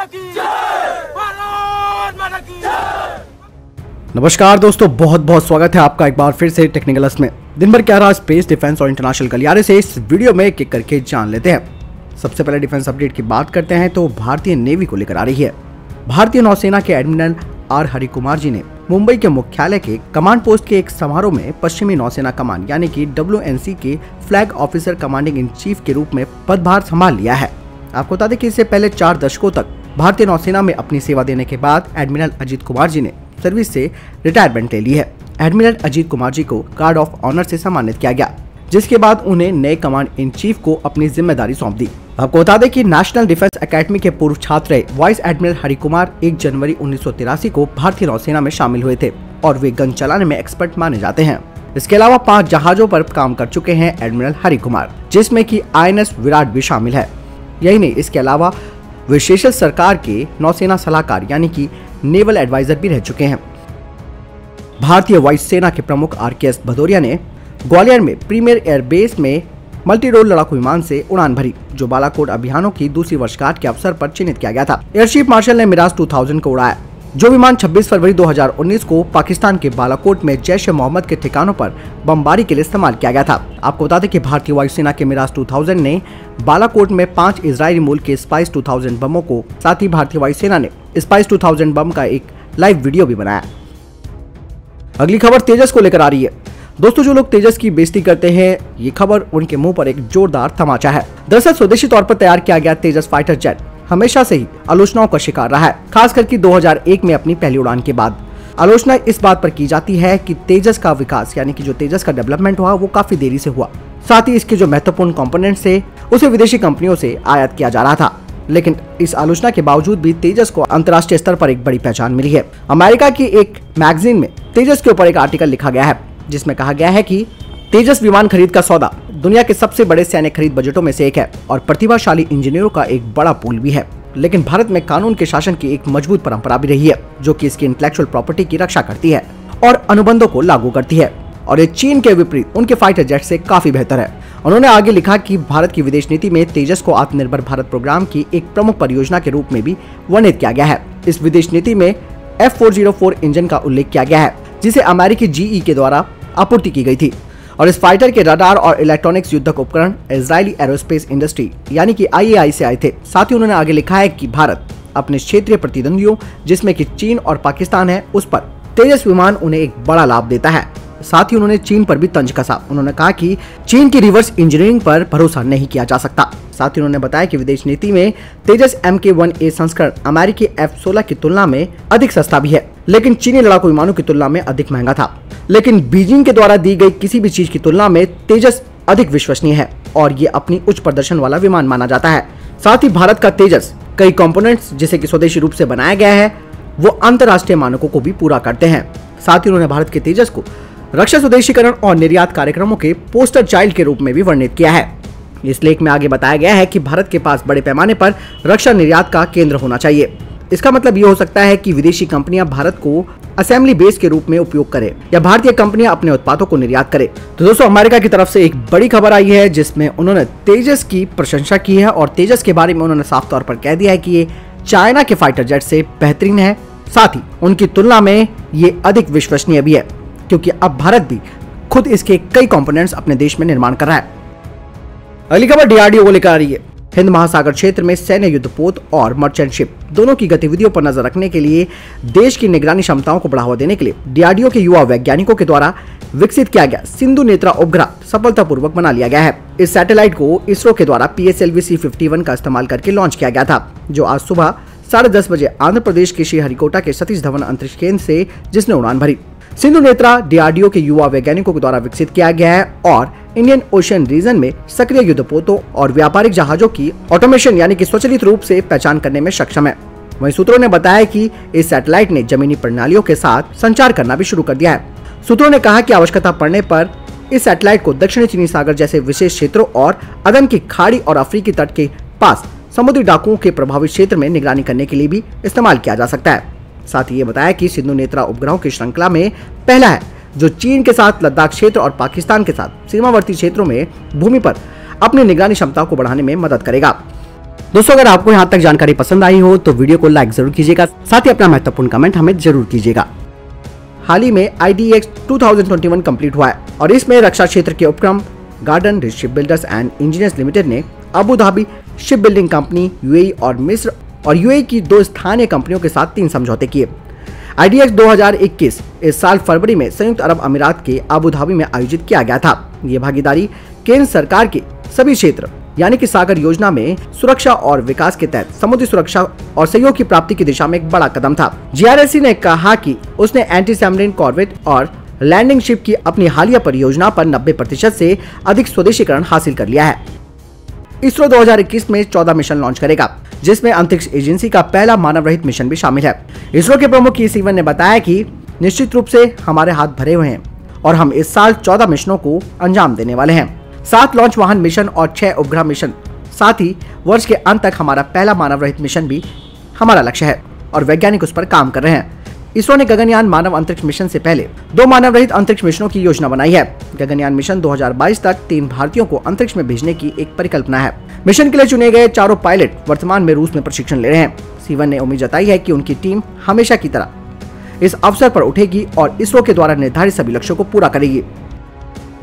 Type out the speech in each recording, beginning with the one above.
की जय, भारत माता की जय। नमस्कार दोस्तों, बहुत बहुत स्वागत है आपका एक बार फिर से टेक्निकल अस में। दिन भर क्या रहा स्पेस, डिफेंस और इंटरनेशनल गलियारे से इस वीडियो में एक एक करके जान लेते हैं। सबसे पहले डिफेंस अपडेट की बात करते हैं तो भारतीय नेवी को लेकर आ रही है। भारतीय नौसेना के एडमिरल आर हरिकुमार जी ने मुंबई के मुख्यालय के कमांड पोस्ट के एक समारोह में पश्चिमी नौसेना कमान यानी कि WNC के flag officer commanding in chief के रूप में पदभार संभाल लिया है। आपको बता दें कि इससे पहले 4 दशकों तक भारतीय नौसेना में अपनी सेवा देने के बाद एडमिरल अजीत कुमार जी ने सर्विस से रिटायरमेंट ले ली है। एडमिरल अजीत कुमार जी को गार्ड ऑफ ऑनर से सम्मानित किया गया, जिसके बाद उन्हें नए कमांड इन चीफ को अपनी जिम्मेदारी सौंप दी। आपको बता दें कि नेशनल डिफेंस एकेडमी के पूर्व छात्र वाइस एडमिरल हरिकुमार 1 जनवरी 1983 को भारतीय नौसेना में शामिल हुए थे और वे गन चलाने में एक्सपर्ट माने जाते हैं। इसके अलावा 5 जहाजों पर काम कर चुके हैं एडमिरल हरिकुमार, जिसमें कि INS विराट भी शामिल है। यही नहीं, इसके अलावा विशेष सरकार के नौसेना सलाहकार यानी कि नेवल एडवाइजर भी रह चुके हैं। भारतीय वायुसेना के प्रमुख RKS भदौरिया ने ग्वालियर में प्रीमियर एयरबेस में मल्टी रोल लड़ाकू विमान से उड़ान भरी, जो बालाकोट अभियानों की दूसरी वर्षगांठ के अवसर पर चिन्हित किया गया था। एयर चीफ मार्शल ने मिराज 2000 को उड़ाया, जो विमान 26 फरवरी 2019 को पाकिस्तान के बालाकोट में जैश-ए-मोहम्मद के ठिकानों पर बमबारी के लिए इस्तेमाल किया गया था। आपको बता दें कि भारतीय वायुसेना के मिराज 2000 ने बालाकोट में 5 इजरायली मूल के स्पाइस 2000 बमों को, साथ ही भारतीय वायुसेना ने स्पाइस 2000 बम का एक लाइव वीडियो भी बनाया। अगली खबर तेजस को लेकर आ रही है। दोस्तों, जो लोग तेजस की बेइज्जती करते हैं, ये खबर उनके मुंह पर एक जोरदार तमाचा है। दरअसल स्वदेशी तौर पर तैयार किया गया तेजस फाइटर जेट हमेशा से ही आलोचनाओं का शिकार रहा है, खास करके 2001 में अपनी पहली उड़ान के बाद। आलोचना इस बात पर की जाती है कि तेजस का विकास यानी कि जो तेजस का डेवलपमेंट हुआ वो काफी देरी से हुआ, साथ ही इसके जो महत्वपूर्ण कंपोनेंट्स थे उसे विदेशी कंपनियों से आयात किया जा रहा था। लेकिन इस आलोचना के बावजूद भी तेजस को अंतर्राष्ट्रीय स्तर पर एक बड़ी पहचान मिली है। अमेरिका की एक मैगजीन में तेजस के ऊपर एक आर्टिकल लिखा गया है, जिसमें कहा गया है कि तेजस विमान खरीद का सौदा दुनिया के सबसे बड़े सैन्य खरीद बजटों में से एक है और प्रतिभाशाली इंजीनियरों का एक बड़ा पूल भी है। लेकिन भारत में कानून के शासन की एक मजबूत परंपरा भी रही है, जो कि इसकी इंटेलेक्चुअल प्रॉपर्टी की रक्षा करती है और अनुबंधों को लागू करती है, और ये चीन के विपरीत उनके फाइटर जेट से काफी बेहतर है। उन्होंने आगे लिखा कि भारत की विदेश नीति में तेजस को आत्मनिर्भर भारत प्रोग्राम की एक प्रमुख परियोजना के रूप में भी वर्णित किया गया है। इस विदेश नीति में F404 इंजन का उल्लेख किया गया है, जिसे अमेरिकी GE के द्वारा आपूर्ति की गई थी, और इस फाइटर के रडार और इलेक्ट्रॉनिक्स युद्धक उपकरण इजरायली एरोस्पेस इंडस्ट्री यानी कि IAI से आए थे। साथ ही उन्होंने आगे लिखा है कि भारत अपने क्षेत्रीय प्रतिद्वंदियों, जिसमें कि चीन और पाकिस्तान है, उस पर तेजस विमान उन्हें एक बड़ा लाभ देता है। साथ ही उन्होंने चीन पर भी तंज कसा। उन्होंने कहा कि चीन की रिवर्स इंजीनियरिंग पर भरोसा नहीं किया जा सकता। साथ ही उन्होंने बताया कि विदेश नीति में तेजस MK-1A संस्करण अमेरिकी F-16 की तुलना में अधिक सस्ता भी है, लेकिन चीनी लड़ाकू विमानों की तुलना में अधिक महंगा था। लेकिन बीजिंग के द्वारा दी गई किसी भी चीज की तुलना में तेजस अधिक विश्वसनीय है और ये अपनी उच्च प्रदर्शन वाला विमान माना जाता है। साथ ही भारत का तेजस कई कंपोनेंट्स जिसे कि स्वदेशी रूप से बनाया गया है, वो अंतर्राष्ट्रीय मानकों को भी पूरा करते हैं। साथ ही उन्होंने भारत के तेजस को रक्षा स्वदेशीकरण और निर्यात कार्यक्रमों के पोस्टर चाइल्ड के रूप में भी वर्णित किया है। इस लेख में आगे बताया गया है कि भारत के पास बड़े पैमाने पर रक्षा निर्यात का केंद्र होना चाहिए। इसका मतलब ये हो सकता है कि विदेशी कंपनियां भारत को असेंबली बेस के रूप में उपयोग करें या भारतीय कंपनियां अपने उत्पादों को निर्यात करें। तो दोस्तों, अमेरिका की तरफ से एक बड़ी खबर आई है, जिसमें उन्होंने तेजस की प्रशंसा की है और तेजस के बारे में उन्होंने साफ तौर पर कह दिया है कि ये चाइना के फाइटर जेट से बेहतरीन है। साथ ही उनकी तुलना में ये अधिक विश्वसनीय भी है, क्योंकि अब भारत भी खुद इसके कई कंपोनेंट्स अपने देश में निर्माण कर रहा है। अगली खबर DRDO को लेकर आ रही है। हिंद महासागर क्षेत्र में सैन्य युद्धपोत और मर्चेंट शिप दोनों की गतिविधियों पर नजर रखने के लिए देश की निगरानी क्षमताओं को बढ़ावा देने के लिए DRDO के युवा वैज्ञानिकों के द्वारा विकसित किया गया सिंधु नेत्रा उपग्रह सफलतापूर्वक बना लिया गया है। इस सैटेलाइट को इसरो के द्वारा PSLV C-51 का इस्तेमाल करके लॉन्च किया गया था, जो आज सुबह 10:30 बजे आंध्र प्रदेश के श्रीहरिकोटा के सतीश धवन अंतरिक्ष केंद्र से जिसने उड़ान भरी। सिंधु नेत्रा DRDO के युवा वैज्ञानिकों के द्वारा विकसित किया गया है और इंडियन ओशियन रीजन में सक्रिय युद्धपोतों और व्यापारिक जहाजों की ऑटोमेशन यानी कि स्वचालित रूप से पहचान करने में सक्षम है। वहीं सूत्रों ने बताया कि इस सैटेलाइट ने जमीनी प्रणालियों के साथ संचार करना भी शुरू कर दिया है। सूत्रों ने कहा कि आवश्यकता पड़ने पर इस सैटेलाइट को दक्षिणी चीनी सागर जैसे विशेष क्षेत्रों और अदन की खाड़ी और अफ्रीकी तट के पास समुद्री डाकुओं के प्रभावित क्षेत्र में निगरानी करने के लिए भी इस्तेमाल किया जा सकता है। साथ ही ये बताया कि सिंधु नेत्रा उपग्रहों की श्रृंखला में पहला है जो चीन के साथ लद्दाख क्षेत्र और पाकिस्तान के साथ सीमावर्ती क्षेत्रों में भूमि पर अपनी निगरानी क्षमता को बढ़ाने में मदद करेगा। दोस्तों अगर आपको यहाँ तक जानकारी पसंद आई हो तो वीडियो को लाइक जरूर कीजिएगा, साथ ही अपना महत्वपूर्ण कमेंट हमें जरूर कीजिएगा। हाल ही में IDX 2021 कंप्लीट हुआ है और इसमें रक्षा क्षेत्र के उपक्रम Garden Reach Shipbuilders and Engineers Limited ने Abu Dhabi Ship Building company, UAE और मिस्र और UAE की 2 स्थानीय कंपनियों के साथ 3 समझौते किए। IDX 2021 इस साल फरवरी में संयुक्त अरब अमीरात के अबू धाबी में आयोजित किया गया था। ये भागीदारी केंद्र सरकार के सभी क्षेत्र यानी कि सागर योजना में सुरक्षा और विकास के तहत समुद्री सुरक्षा और सहयोग की प्राप्ति की दिशा में एक बड़ा कदम था। GRSC ने कहा कि उसने एंटी सबमरीन कॉर्वेट और लैंडिंग शिप की अपनी हालिया परियोजना पर 90% से अधिक स्वदेशीकरण हासिल कर लिया है। इसरो 2021 में 14 मिशन लॉन्च करेगा, जिसमें अंतरिक्ष एजेंसी का पहला मानव रहित मिशन भी शामिल है। इसरो के प्रमुख के सिवन ने बताया कि निश्चित रूप से हमारे हाथ भरे हुए हैं और हम इस साल 14 मिशनों को अंजाम देने वाले हैं। 7 लॉन्च वाहन मिशन और 6 उपग्रह मिशन। साथ ही वर्ष के अंत तक हमारा पहला मानव रहित मिशन भी हमारा लक्ष्य है और वैज्ञानिक उस पर काम कर रहे हैं। इसरो ने गगनयान मानव अंतरिक्ष मिशन से पहले 2 मानव रहित अंतरिक्ष मिशनों की योजना बनाई है। गगनयान मिशन 2022 तक 3 भारतीयों को अंतरिक्ष में भेजने की एक परिकल्पना है। मिशन के लिए चुने गए 4 पायलट वर्तमान में रूस में प्रशिक्षण ले रहे हैं। सिवन ने उम्मीद जताई है कि उनकी टीम हमेशा की तरह इस अवसर पर उठेगी और इसरो के द्वारा निर्धारित सभी लक्ष्यों को पूरा करेगी।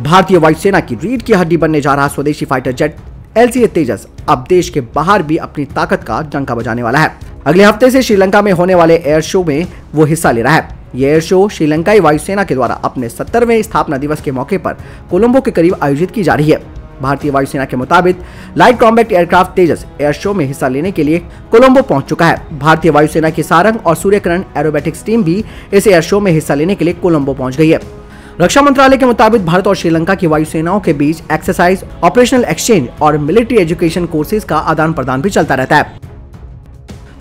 भारतीय वायुसेना की रीढ़ की हड्डी बनने जा रहा स्वदेशी फाइटर जेट LCA तेजस अब देश के बाहर भी अपनी ताकत का डंका बजाने वाला है। अगले हफ्ते से श्रीलंका में होने वाले एयर शो में वो हिस्सा ले रहा है। ये एयर शो श्रीलंकाई वायुसेना के द्वारा अपने 70वें स्थापना दिवस के मौके पर कोलंबो के करीब आयोजित की जा रही है। भारतीय वायुसेना के मुताबिक लाइट कॉम्बैट एयरक्राफ्ट तेजस एयर शो में हिस्सा लेने के लिए कोलंबो पहुंच चुका है। भारतीय वायुसेना की सारंग और सूर्यकिरण एरोबेटिक्स टीम भी इस एयर शो में हिस्सा लेने के लिए कोलंबो पहुंच गई है। रक्षा मंत्रालय के मुताबिक भारत और श्रीलंका की वायुसेनाओं के बीच एक्सरसाइज, ऑपरेशनल एक्सचेंज और मिलिट्री एजुकेशन कोर्सेज का आदान प्रदान भी चलता रहता है।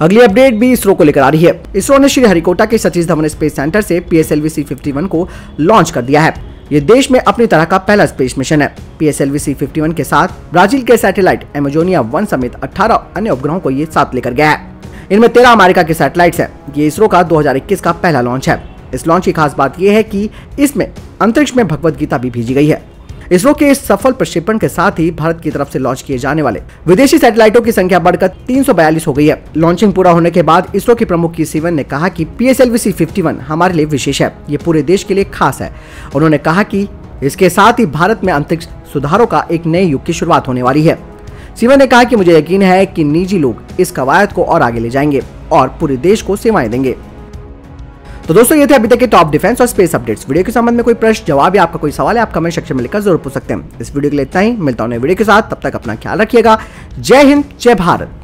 अगली अपडेट भी इसरो को लेकर आ रही है। इसरो ने श्रीहरिकोटा के सतीश धवन स्पेस सेंटर से PSLV-C51 को लॉन्च कर दिया है। ये देश में अपनी तरह का पहला स्पेस मिशन है। PSLV-C51 के साथ ब्राजील के सैटेलाइट एमेजोनिया 1 समेत 18 अन्य उपग्रहों को ये साथ लेकर गया है। इनमें 13 अमेरिका के सैटेलाइट्स हैं। ये इसरो का 2021 का पहला लॉन्च है। इस लॉन्च की खास बात यह है कि इसमें अंतरिक्ष में भगवत गीता भी भेजी गई है। इसरो के इस सफल प्रक्षेपण के साथ ही भारत की तरफ से लॉन्च किए जाने वाले विदेशी सैटेलाइटों की संख्या बढ़कर 342 हो गई है। लॉन्चिंग पूरा होने के बाद इसरो के प्रमुख के सिवन ने कहा कि PSLV-C51 हमारे लिए विशेष है, ये पूरे देश के लिए खास है। उन्होंने कहा कि इसके साथ ही भारत में अंतरिक्ष सुधारों का एक नए युग की शुरुआत होने वाली है। सिवन ने कहा कि मुझे यकीन है कि निजी लोग इस कवायद को और आगे ले जाएंगे और पूरे देश को सेवाएं देंगे। तो दोस्तों ये थे अभी तक के टॉप डिफेंस और स्पेस अपडेट्स। वीडियो के संबंध में कोई प्रश्न, जवाब या आपका कोई सवाल है, आप कमेंट सेक्शन में लिखकर जरूर पूछ सकते हैं। इस वीडियो के लिए इतना ही, मिलता हूं नए वीडियो के साथ, तब तक अपना ख्याल रखिएगा। जय हिंद, जय भारत।